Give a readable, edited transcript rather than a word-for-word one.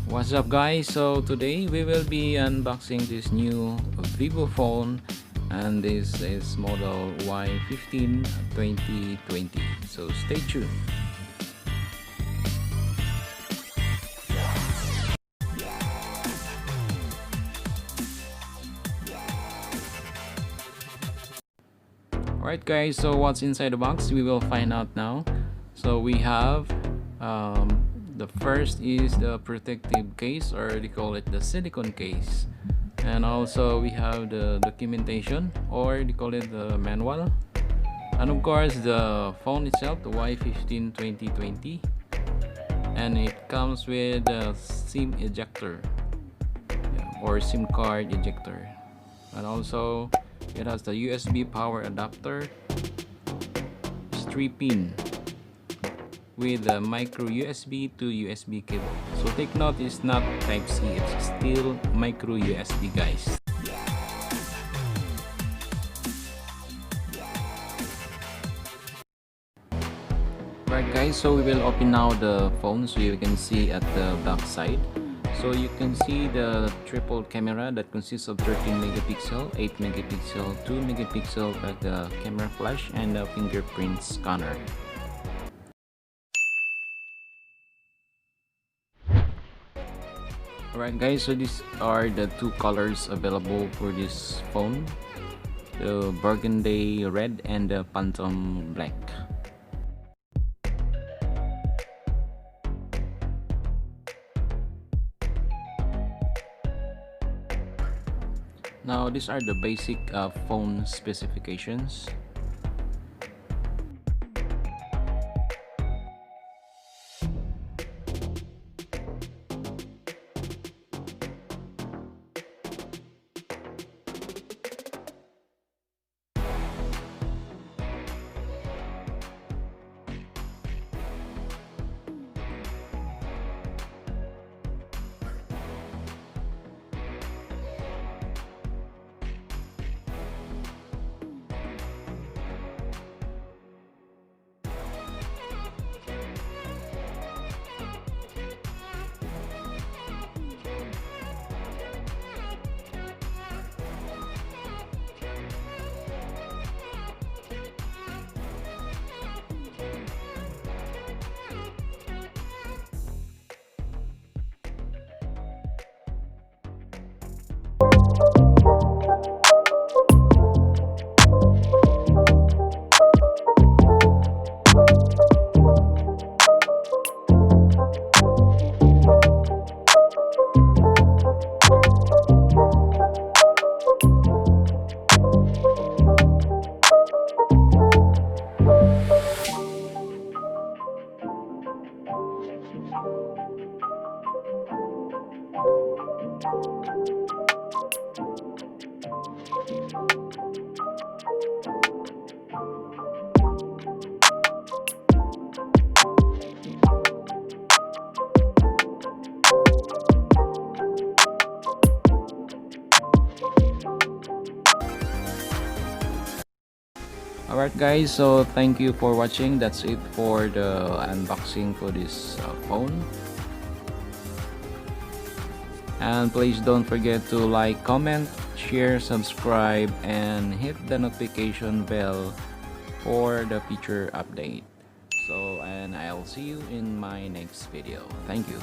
What's up guys, so today we will be unboxing this new Vivo phone, and this is model Y15 2020, so stay tuned. Alright guys, so what's inside the box we will find out now. So we have the first is the protective case, or they call it the silicone case, and also we have the documentation, or they call it the manual, and of course the phone itself, the Y15 2020, and it comes with the SIM ejector, or SIM card ejector, and also it has the USB power adapter, 3-pin with a micro USB to USB cable. So take note, it's not type C, it's still micro USB guys. Right guys, so we will open now the phone, so you can see at the back side. So you can see the triple camera that consists of 13 megapixel, 8 megapixel, 2 megapixel at the camera flash, and a fingerprint scanner. Alright guys, so these are the two colors available for this phone, the Burgundy red and the Phantom black. Now these are the basic phone specifications. Alright guys, so thank you for watching. That's it for the unboxing for this phone. And please don't forget to like, comment, share, subscribe, and hit the notification bell for the future update. So, and I'll see you in my next video. Thank you.